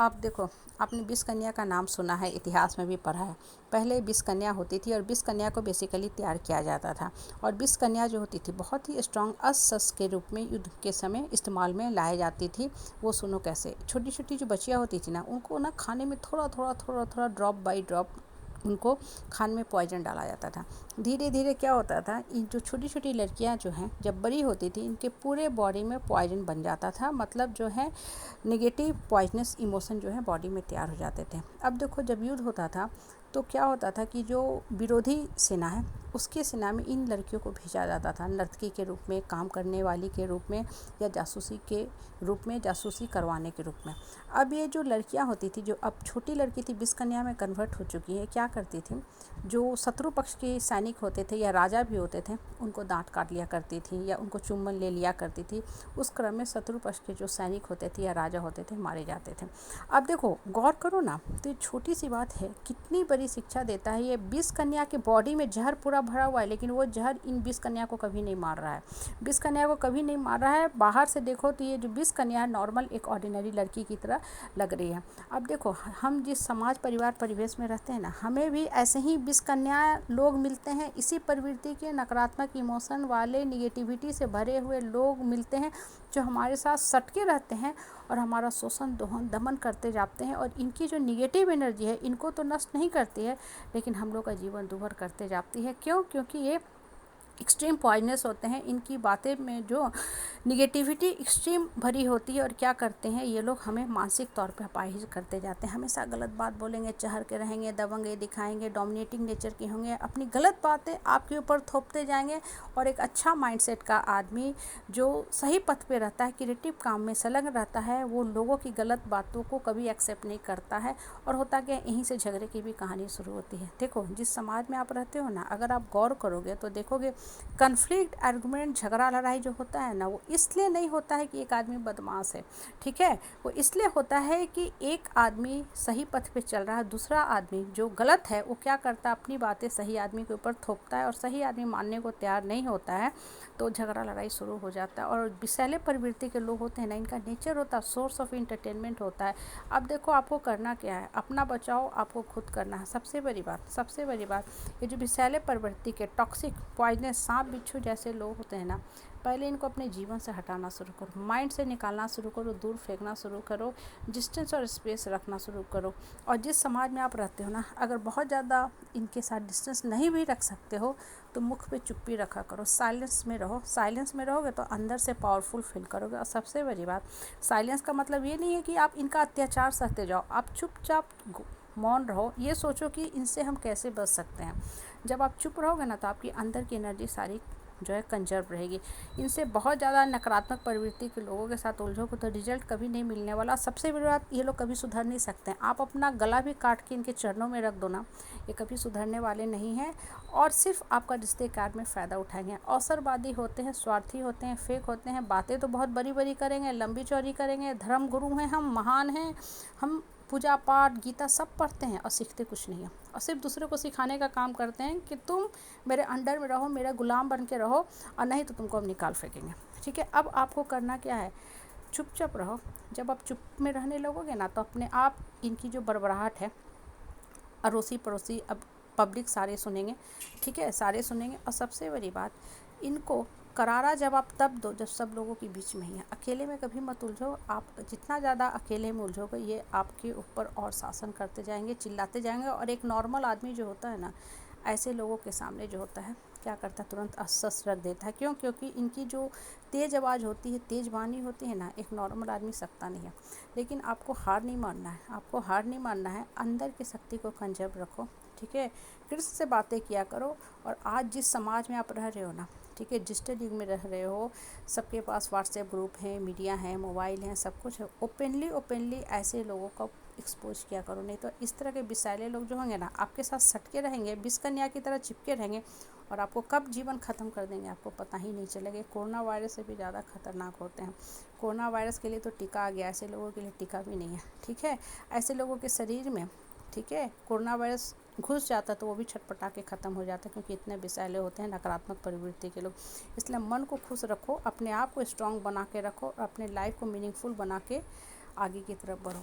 आप देखो, आपने 20 कन्या का नाम सुना है, इतिहास में भी पढ़ा है। पहले 20 कन्या होती थी और 20 कन्या को बेसिकली तैयार किया जाता था। और 20 कन्या जो होती थी बहुत ही स्ट्रांग अस्त्र के रूप में युद्ध के समय इस्तेमाल में लाई जाती थी। वो सुनो कैसे, छोटी छोटी जो बच्चियाँ होती थी ना, उनको ना खाने में थोड़ा थोड़ा थोड़ा थोड़ा ड्रॉप बाई ड्रॉप उनको खाने में पॉइजन डाला जाता था। धीरे धीरे क्या होता था, इन जो छोटी छोटी लड़कियां जो हैं जब बड़ी होती थी, इनके पूरे बॉडी में पॉइजन बन जाता था। मतलब जो है नेगेटिव पॉइजनस इमोशन जो है बॉडी में तैयार हो जाते थे। अब देखो, जब युद्ध होता था तो क्या होता था कि जो विरोधी सेना है उसकी सेना में इन लड़कियों को भेजा जाता था, नर्तकी के रूप में, काम करने वाली के रूप में, या जासूसी के रूप में, जासूसी करवाने के रूप में। अब ये जो लड़कियां होती थी, जो अब छोटी लड़की थी 20 कन्या में कन्वर्ट हो चुकी है, क्या करती थी, जो शत्रु पक्ष के सैनिक होते थे या राजा भी होते थे, उनको दांत काट लिया करती थी या उनको चुम्बन ले लिया करती थी। उस क्रम में शत्रु पक्ष के जो सैनिक होते थे या राजा होते थे, मारे जाते थे। अब देखो, गौर करो ना, तो ये छोटी सी बात है, कितनी बड़ी शिक्षा देता है। ये 20 कन्या के बॉडी में जहर पूरा भरा हुआ है, लेकिन वो जहर इन 20 कन्या को कभी नहीं मार रहा है। 20 कन्या को कभी नहीं मार रहा है। बाहर से देखो तो ये जो 20 कन्या है नॉर्मल एक ऑर्डिनरी लड़की की तरह लग रही है। अब देखो, हम जिस समाज परिवार परिवेश में रहते हैं ना, हमें भी ऐसे ही 20 कन्या लोग मिलते हैं, इसी प्रवृत्ति के नकारात्मक इमोशन वाले, निगेटिविटी से भरे हुए लोग मिलते हैं, जो हमारे साथ सटके रहते हैं और हमारा शोषण दोहन दमन करते जाते हैं। और इनकी जो निगेटिव एनर्जी है इनको तो नष्ट नहीं करती है, लेकिन हम लोग का जीवन दुभर करते जाती है। क्यों? क्योंकि ये एक्सट्रीम पॉइजनस होते हैं। इनकी बातें में जो निगेटिविटी एक्सट्रीम भरी होती है, और क्या करते हैं ये लोग, हमें मानसिक तौर पे अपाहिज करते जाते हैं। हमेशा गलत बात बोलेंगे, चहर के रहेंगे, दबंगे दिखाएंगे, डोमिनेटिंग नेचर के होंगे, अपनी गलत बातें आपके ऊपर थोपते जाएंगे। और एक अच्छा माइंडसेट का आदमी जो सही पथ पे रहता है, क्रिएटिव काम में संलग्न रहता है, वो लोगों की गलत बातों को कभी एक्सेप्ट नहीं करता है। और होता क्या, यहीं से झगड़े की भी कहानी शुरू होती है। देखो, जिस समाज में आप रहते हो ना, अगर आप गौर करोगे तो देखोगे, कन्फ्लिक्ट, आर्गुमेंट, झगड़ा लड़ाई जो होता है ना, वो इसलिए नहीं होता है कि एक आदमी बदमाश है, ठीक है। वो इसलिए होता है कि एक आदमी सही पथ पे चल रहा है, दूसरा आदमी जो गलत है वो क्या करता है, अपनी बातें सही आदमी के ऊपर थोपता है, और सही आदमी मानने को तैयार नहीं होता है, तो झगड़ा लड़ाई शुरू हो जाता है। और विषैले प्रवृत्ति के लोग होते हैं ना, इनका नेचर होता है, सोर्स ऑफ इंटरटेनमेंट होता है। अब देखो, आपको करना क्या है, अपना बचाओ आपको खुद करना है। सबसे बड़ी बात, सबसे बड़ी बात, ये जो विषैले प्रवृत्ति के टॉक्सिक पॉइजनस सांप बिच्छू जैसे लोग होते हैं ना, पहले इनको अपने जीवन से हटाना शुरू करो, माइंड से निकालना शुरू करो, दूर फेंकना शुरू करो, डिस्टेंस और स्पेस रखना शुरू करो। और जिस समाज में आप रहते हो ना, अगर बहुत ज़्यादा इनके साथ डिस्टेंस नहीं भी रख सकते हो, तो मुख पे चुप्पी रखा करो, साइलेंस में रहो। साइलेंस में रहोगे तो अंदर से पावरफुल फील करोगे। और सबसे बड़ी बात, साइलेंस का मतलब ये नहीं है कि आप इनका अत्याचार सहते जाओ, आप चुपचाप मौन रहो। ये सोचो कि इनसे हम कैसे बच सकते हैं। जब आप चुप रहोगे ना, तो आपकी अंदर की एनर्जी सारी जो है कंजर्व रहेगी। इनसे बहुत ज़्यादा नकारात्मक प्रवृत्ति के लोगों के साथ उलझोगे तो रिजल्ट कभी नहीं मिलने वाला। सबसे बड़ी बात, ये लोग कभी सुधर नहीं सकते हैं। आप अपना गला भी काट के इनके चरणों में रख दो ना, ये कभी सुधरने वाले नहीं हैं, और सिर्फ आपका रिश्ते कार में फ़ायदा उठाएंगे। अवसरवादी होते हैं, स्वार्थी होते हैं, फेक होते हैं, बातें तो बहुत बड़ी बड़ी करेंगे, लंबी चौड़ी करेंगे, धर्म गुरु हैं हम, महान हैं हम, पूजा पाठ गीता सब पढ़ते हैं, और सीखते कुछ नहीं है, और सिर्फ दूसरे को सिखाने का काम करते हैं कि तुम मेरे अंडर में रहो, मेरा गुलाम बन के रहो, और नहीं तो तुमको हम निकाल फेंकेंगे, ठीक है। अब आपको करना क्या है, चुपचाप रहो। जब आप चुप में रहने लगोगे ना, तो अपने आप इनकी जो बड़बड़ाहट है, अड़ोसी पड़ोसी, अब पब्लिक सारे सुनेंगे, ठीक है, सारे सुनेंगे। और सबसे बड़ी बात, इनको करारा जब आप तब दो जब सब लोगों के बीच में ही है। अकेले में कभी मत उलझो। आप जितना ज़्यादा अकेले में उलझोगे, ये आपके ऊपर और शासन करते जाएंगे, चिल्लाते जाएंगे। और एक नॉर्मल आदमी जो होता है ना, ऐसे लोगों के सामने जो होता है, क्या करता है, तुरंत अस्स रख देता है। क्यों? क्योंकि इनकी जो तेज़ आवाज़ होती है, तेज़ वाणी होती है ना, एक नॉर्मल आदमी सकता नहीं है। लेकिन आपको हार नहीं मानना है, आपको हार नहीं मानना है। अंदर की शक्ति को कंजर्व रखो, ठीक है। कृष्ण से बातें किया करो। और आज जिस समाज में आप रह रहे हो ना, ठीक है, डिजिटल युग में रह रहे हो, सबके पास व्हाट्सएप ग्रुप है, मीडिया है, मोबाइल है, सब कुछ है। ओपनली ऐसे लोगों को एक्सपोज किया करो, नहीं तो इस तरह के विषैले लोग जो होंगे ना, आपके साथ सटके रहेंगे, विष कन्या की तरह चिपके रहेंगे, और आपको कब जीवन ख़त्म कर देंगे आपको पता ही नहीं चलेगा। कोरोना वायरस से भी ज़्यादा खतरनाक होते हैं। कोरोना वायरस के लिए तो टीका आ गया, ऐसे लोगों के लिए टीका भी नहीं है, ठीक है। ऐसे लोगों के शरीर में, ठीक है, कोरोना वायरस घुस जाता तो वो भी छटपटा के ख़त्म हो जाता, क्योंकि इतने विषैले होते हैं नकारात्मक प्रवृत्ति के लोग। इसलिए मन को खुश रखो, अपने आप को स्ट्रांग बना के रखो, और अपने लाइफ को मीनिंगफुल बना के आगे की तरफ बढ़ो।